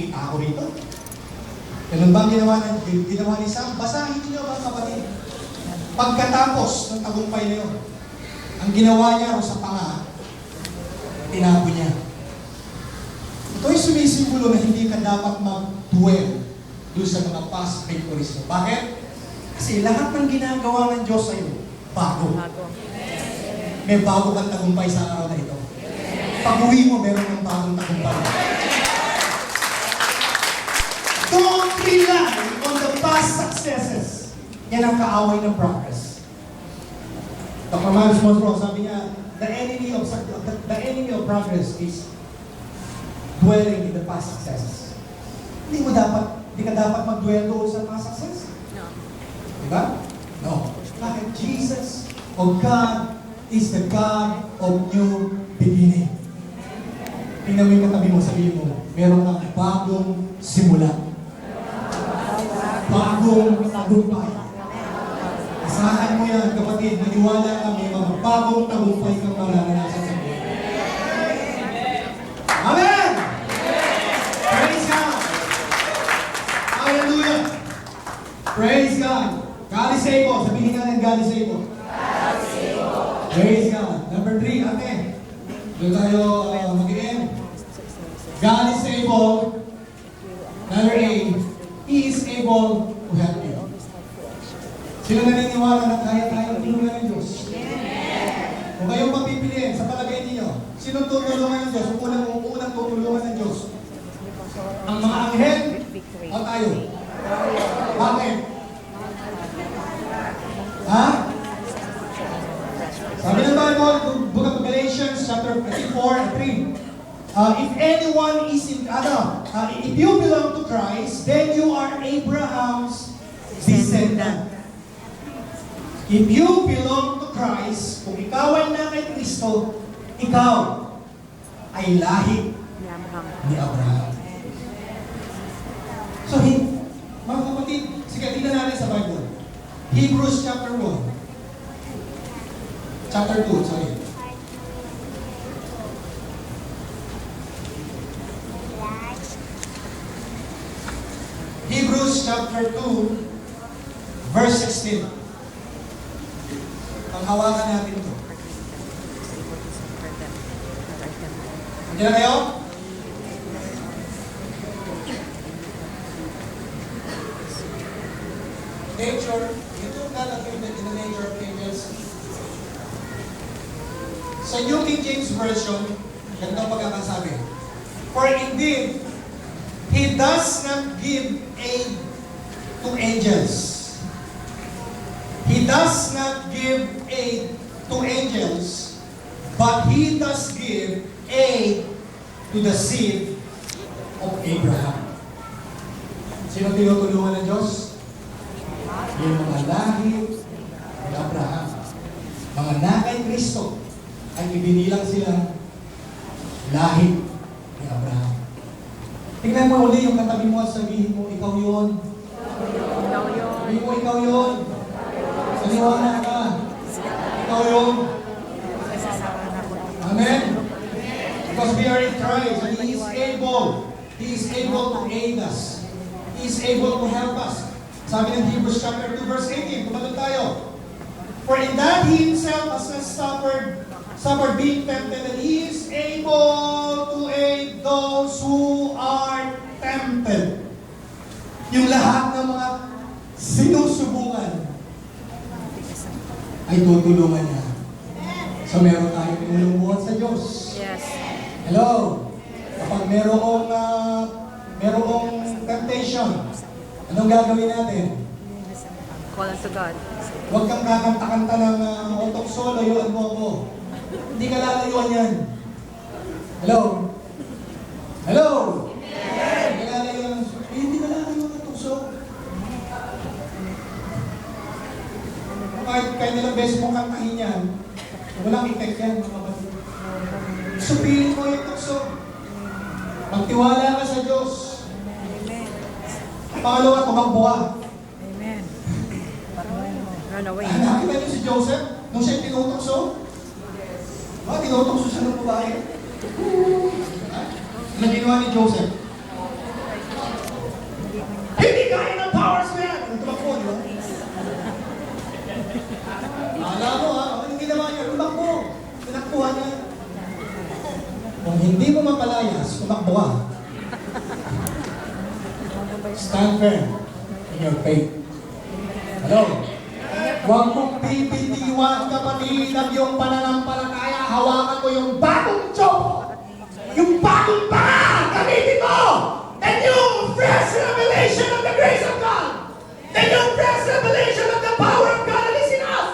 nakikita ako rito. Ganun ba ang ginawa ni Sam? Basahin niyo mga kapatid. Pagkatapos ng tagumpay na yun, ang ginawa niya sa panga, tinapo niya. Ito ay sumisimbolo na hindi ka dapat mag-dwell doon sa mga past victories mo. Bakit? Kasi lahat ng ginagawa ng Diyos sa'yo, bago. May bago kang tagumpay sa araw na ito. Pag-uwi mo, meron kang bagong tagumpay. Don't rely on the past successes. Yan ang kaaway ng progress. Dr. Miles Monroe, sabi niya, the enemy of progress is dwelling in the past successes. Hindi ka dapat mag-dwell doon sa past success. No. Diba? No. Bakit? Jesus of God is the God of new beginning. Tingnan mo yung katabi mo, sabihin mo, meron kang bagong simula. Bagong tagumpay. Asahan mo yan, kapatid, maniwala kami, mga bagong tagumpay kang mararanasan sa buhay. Amen! Praise God! Hallelujah! Praise God! God is able. Sabihin natin, God is able. God is able. Praise God. Number 3, ate. Doon tayo mag-end. God is able. Number 8, He is able to help you. Sino naniniwala na kaya tayong tulungan ng Diyos? Kung kayong papipiliin sa palagay ninyo, sino tutulungan ng Diyos? Unang tutulungan ng Diyos? Ang mga anghel o tayo? Bakit? Ha? Sabi ng Bible, Book of Galatians, chapter 4:3. If anyone is if you belong to Christ, then you are Abraham's descendant. If you belong to Christ, kung ikaw ay na kay Kristo, ikaw ay lahi ni Abraham. So, mga kapatid, sige, tingnan natin sa Bible. Hebrews chapter 1. Chapter 2, sorry. Hebrews chapter 2, verse 16. Panghawakan natin ito. Nandiyan na kayo? Nature, ito lalagay in the nature of angels. Sa New King James Version, ganito ang pagkakasabi. For indeed, He does not give aid to angels. He does not give aid to angels, but He does give aid to the seed of Abraham. Sino tinutulungan ng Diyos? Yung mga lahi ni Abraham. Mga nakay Kristo ay ibinilang silang lahi ni Abraham. Tingnan mo uli yung katabi mo at sabihin mo, ikaw yun. Sabihin mo, ikaw yun. Saniwala ka. Ikaw yun. Amen? Because we are in Christ and He is able. He is able to aid us. He is able to help us. Sabi ng Hebrews chapter 2 verse 18, tumalun tayo. For in that He Himself has not suffered being tempted, and He is able to aid those who are tempted. Yung lahat ng mga sinusubukan ay tutulungan niya. So meron tayong pinulunguhan sa Diyos. Yes. Hello? Kapag merong temptation, anong gagawin natin? Call unto God. Huwag kang kakanta-kanta ng otokso, layuan mo ako. Hindi ka lalayuan yan. Hello? Hello? Hindi ka lalayuan. Hindi ka lalayuan ng tukso. Kahit ilang beses mong kantahin yan, walang effect yan, mga kapatid. Supilit mo yung tukso. Magtiwala ka sa Diyos. Pangalawa, tumakbo ka. Amen. Run away. Nakita niyo si Joseph? Nung siya tinutokso? Tinutokso siya ng babae. Ano ginawa ni Joseph? tumakbo ka. Stand firm in your faith. Hello? Huwag mong bibitiwan, kapatid, ang iyong pananampalataya. Hawakan mo yung bagong joke. Yung bagong paa. Gamitin mo. The new fresh revelation of the grace of God. The new fresh revelation of the power of God that is in us.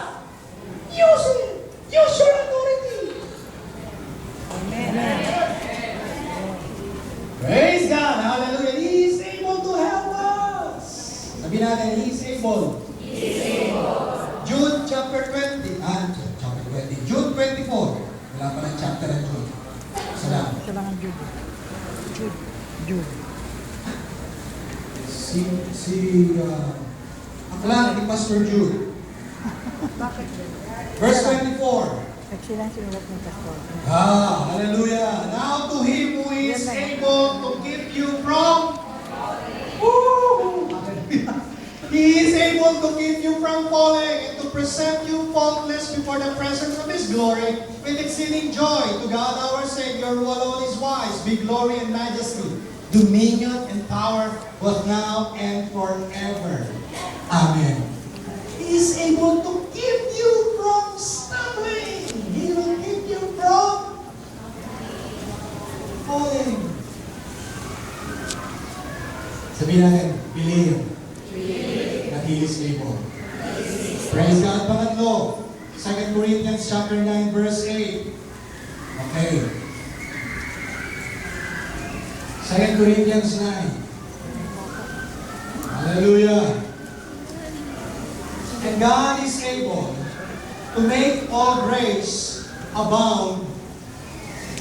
Use it. Use your authority. Amen. Praise God. Hallelujah. He is able to help us. Sabi natin, He is able. Jude chapter 20. Chapter 20. Jude 24. Wala pa ng chapter ng Jude. Salamat. Ito lang ang Jude. Jude. Aklan ni Pastor Jude. Bakit? Verse 24. Nagsilang sinuwag ng pastor. Hallelujah. Now to Him who is able to keep you from Woo! He is able to keep you from falling and to present you faultless before the presence of His glory with exceeding joy. To God our Savior, who alone is wise, be glory and majesty, dominion and power, both now and forever. Amen. He is able to keep you from stumbling. He will keep you from falling. Sabihin natin, believe. That He is able. Praise God. Pangatlo, 2 Corinthians chapter 9, verse 8. Okay. 2 Corinthians 9. Hallelujah. And God is able to make all grace abound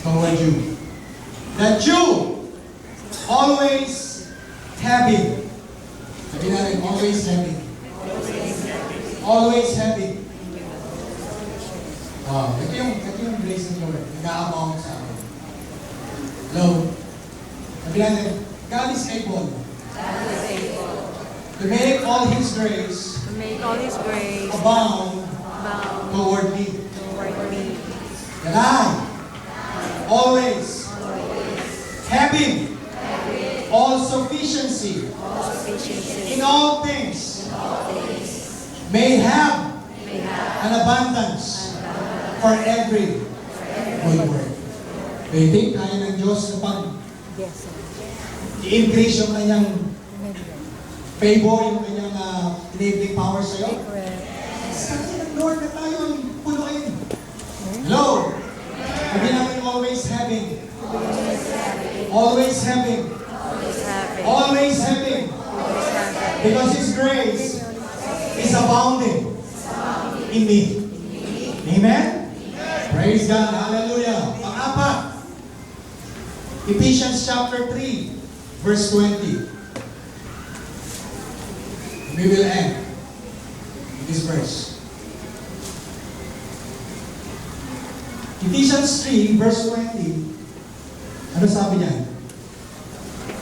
toward you, that you always having, sabi natin, always having. Always having. Wow, ito yung grace ng Lord. Nag-a-abound sa akin. Hello? Sabi natin, God is able to make all His grace To make all His grace abound abound toward me. toward me. That I always having all sufficiency All sufficiency in all things may have may have an abundance for every good work. Do you think kaya ng Diyos na pag yes. i-increase yung kanyang favor, yung kanyang enabling power sa'yo? Sabi ng Lord na tayo ang punuin. Hello? Sabi namin always having. Always having. Always having. Always having. Always having. Because His grace is abounding in me. Amen? Praise God. Hallelujah. Pang-apat. Ephesians chapter 3, verse 20. We will end with this verse. Ephesians 3, verse 20. Ano sabi niya?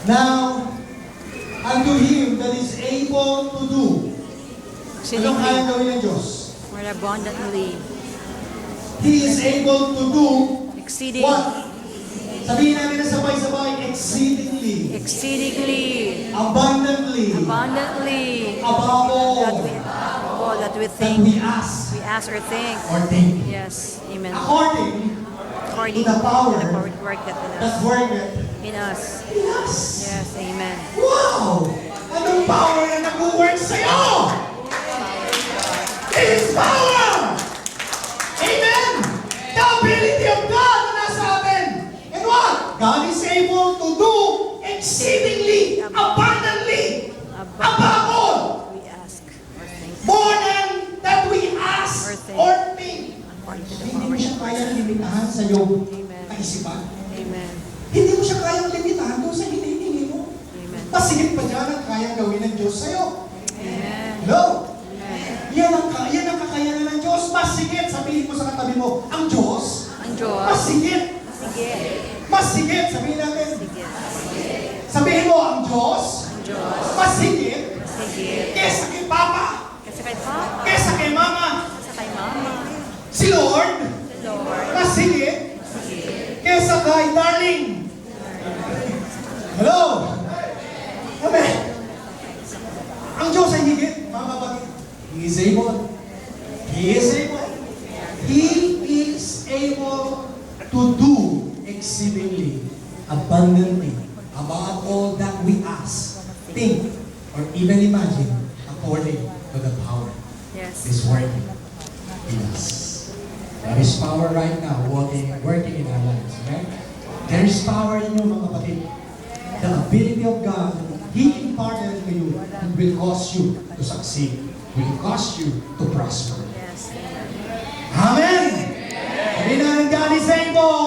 Now, unto Him that is able to do. Anong kaya Exceedingly, gawin ng Diyos? more abundantly, He is able to do exceeding, what? Sabihin natin na sabay-sabay, exceedingly, abundantly, above all that we that think, we ask or think. or think. Yes, amen. According According to the power work that that worketh in us. in us. Yes, amen. Wow! Anong power na nag-work sa'yo? It is power! Amen! The ability of God na nasa atin. And what? God is able to do exceedingly, abundantly, above all, We ask or think more than that we ask or think. according to the Hindi mo power. siya kayang limitahan sa iyong Amen. kaisipan. Amen. Hindi mo siya kayang limitahan doon sa hinihingi mo. Amen. Pasigit pa dyan ang kayang gawin ng Diyos sa'yo. Amen. Hello? Amen. Yan ang kakayanan ng Diyos. Masigit. Sabihin mo sa katabi mo, ang Diyos, Ang Diyos. masigit. Sige. Masigit. Sabihin natin. Sige. Sabihin mo, ang Diyos, Ang Diyos. masigit. Sige. Kesa kay Papa. Kasi kay Papa. Kesa kay Mama. Kasi kay Mama. Si Lord, Lord. masigit. Kesa kay Darling. we ask, think, or even imagine according to the power Yes. is working in us. There is power right now working in our lives. Okay? There is power in you, mga kapatid. The ability of God, He imparted to you, it will cause you to succeed. Will cause you to prosper. Yes. Amen! Amen! God is able!